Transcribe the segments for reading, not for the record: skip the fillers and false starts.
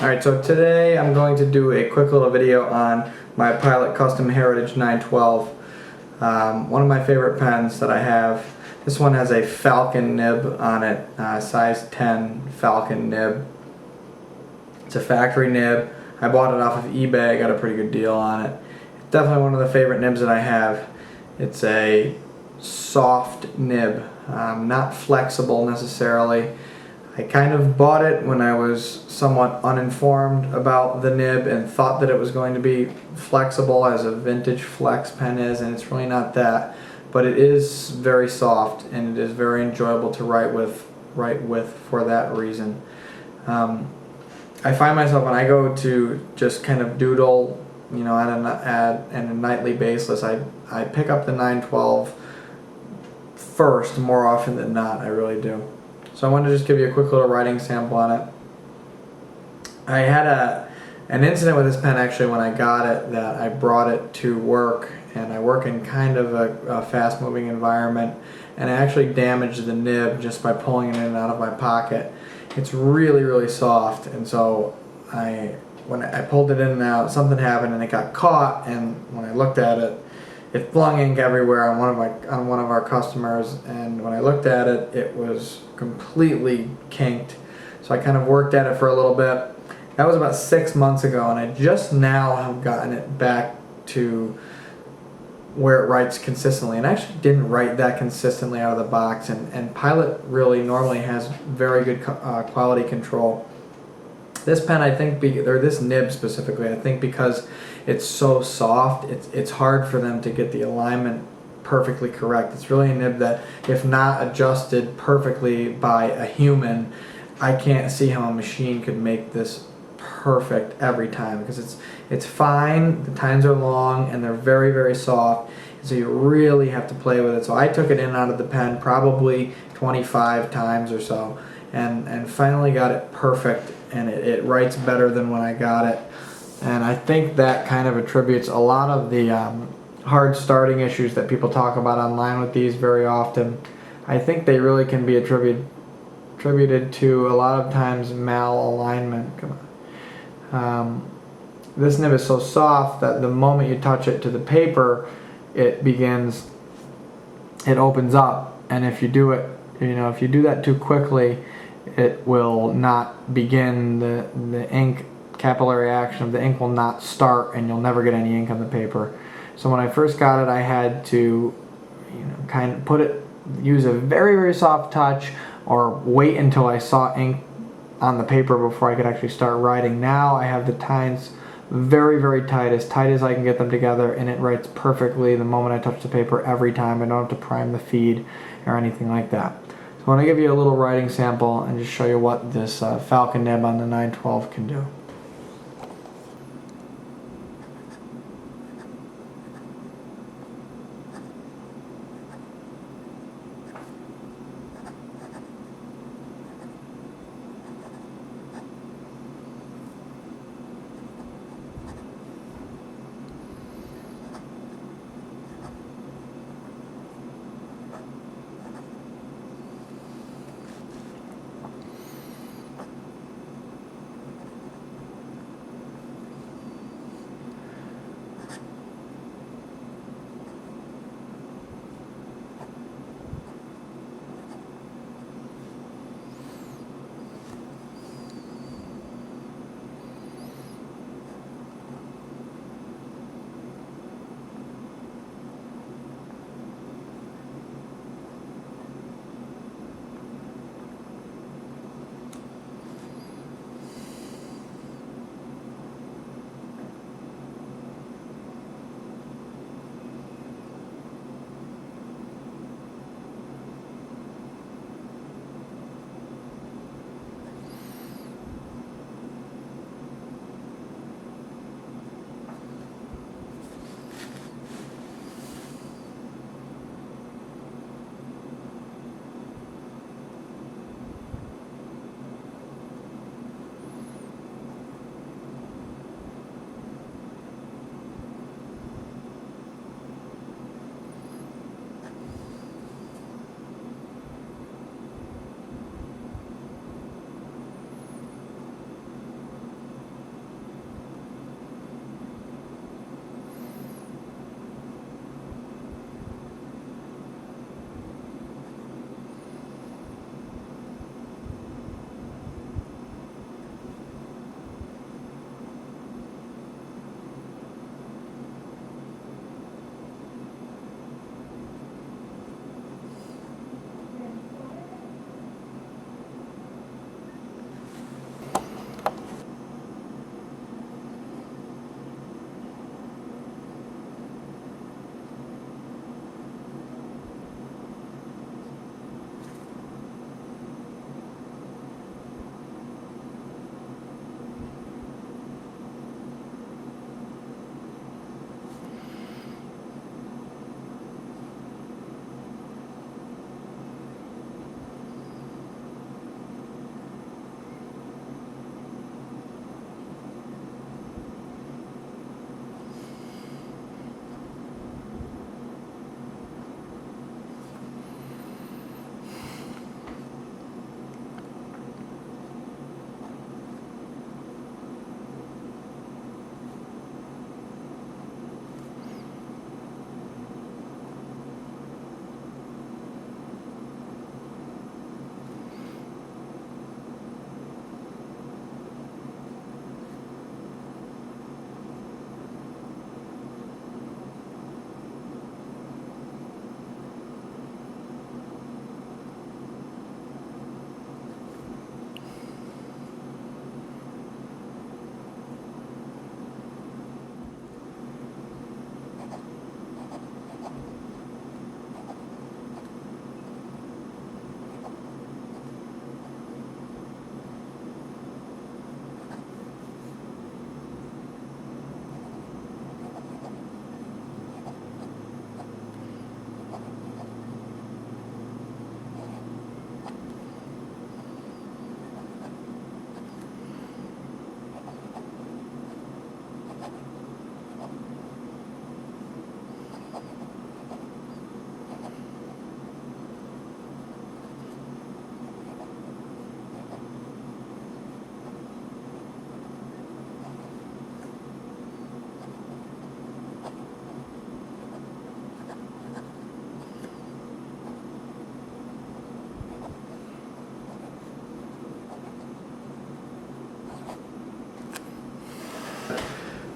Alright, so today I'm going to do a quick little video on my Pilot Custom Heritage 912. One of my favorite pens that I have. This one has a Falcon nib on it, size 10 Falcon nib. It's a factory nib. I bought it off of eBay, I got a pretty good deal on it. It's definitely one of the favorite nibs that I have. It's a soft nib, not flexible necessarily. I kind of bought it when I was somewhat uninformed about the nib and thought that it was going to be flexible as a vintage flex pen is, and it's really not that. But it is very soft and it is very enjoyable to write with for that reason. I find myself when I go to just kind of doodle, you know, on a nightly basis, I pick up the 912 first more often than not. I really do. So I wanted to just give you a quick little writing sample on it. I had an incident with this pen actually when I got it, that I brought it to work, and I work in kind of a fast moving environment, and I actually damaged the nib just by pulling it in and out of my pocket. It's really, really soft, and so when I pulled it in and out, something happened and it got caught, and when I looked at it, it flung ink everywhere on one of our customers, and when I looked at it, it was completely kinked. So I kind of worked at it for a little bit. That was about 6 months ago, and I just now have gotten it back to where it writes consistently. And I actually didn't write that consistently out of the box, and Pilot really normally has very good quality control. This pen, I think, or this nib specifically, I think because it's so soft, it's hard for them to get the alignment perfectly correct. It's really a nib that, if not adjusted perfectly by a human, I can't see how a machine could make this perfect every time, because it's fine, the tines are long, and they're very, very soft, so you really have to play with it. So I took it in and out of the pen probably 25 times or so, and finally got it perfect, and it writes better than when I got it. And I think that kind of attributes a lot of the hard starting issues that people talk about online with these very often. I think they really can be attributed to a lot of times malalignment. Come on. This nib is so soft that the moment you touch it to the paper, it opens up, and if you do it, if you do that too quickly, it will not begin the ink capillary action of the ink will not start, and you'll never get any ink on the paper. So when I first got it, I had to kind of use a very, very soft touch, or wait until I saw ink on the paper before I could actually start writing. Now I have the tines very, very tight as I can get them together, and it writes perfectly the moment I touch the paper every time. I don't have to prime the feed or anything like that. So I want to give you a little writing sample and just show you what this Falcon nib on the 912 can do.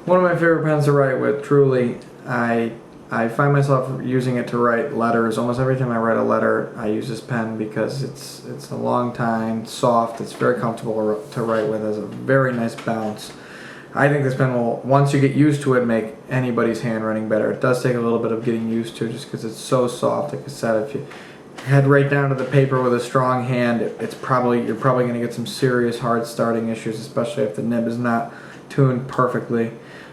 One of my favorite pens to write with, truly. I find myself using it to write letters. Almost every time I write a letter, I use this pen because it's a long time, soft, it's very comfortable to write with, has a very nice bounce. I think this pen will, once you get used to it, make anybody's handwriting better. It does take a little bit of getting used to just because it's so soft. Like I said, if you head right down to the paper with a strong hand, you're probably going to get some serious hard starting issues, especially if the nib is not tuned perfectly.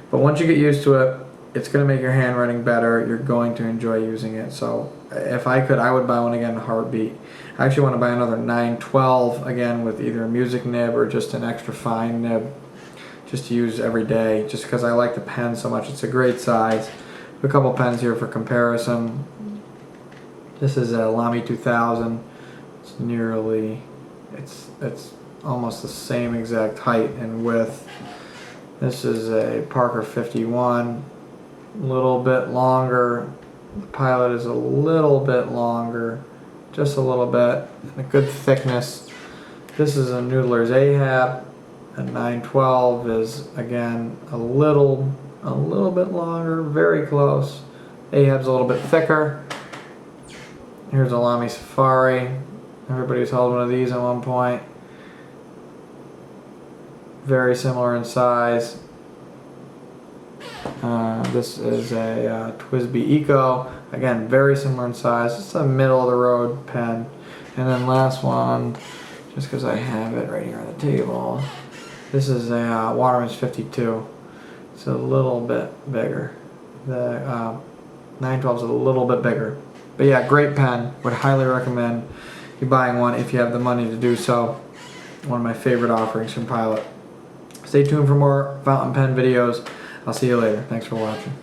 But once you get used to it, it's going to make your handwriting better. You're going to enjoy using it. So if I could, I would buy one again in a heartbeat. I actually want to buy another 912 again with either a music nib or just an extra fine nib, just to use every day, just because I like the pen so much. It's a great size. A couple pens here for comparison. This is a Lamy 2000. It's almost the same exact height and width. This is a Parker 51, a little bit longer. The Pilot is a little bit longer, just a little bit, and a good thickness. This is a Noodler's Ahab. A 912 is again a little bit longer, very close. Ahab's a little bit thicker. Here's a Lamy Safari. Everybody's held one of these at one point. Very similar in size. This is a Twisby Eco. Again, very similar in size. It's a middle of the road pen. And then last one, just because I have it right here on the table. This is a Waterman's 52. It's a little bit bigger. The 912 is a little bit bigger. But yeah, great pen. Would highly recommend you buying one if you have the money to do so. One of my favorite offerings from Pilot. Stay tuned for more fountain pen videos. I'll see you later. Thanks for watching.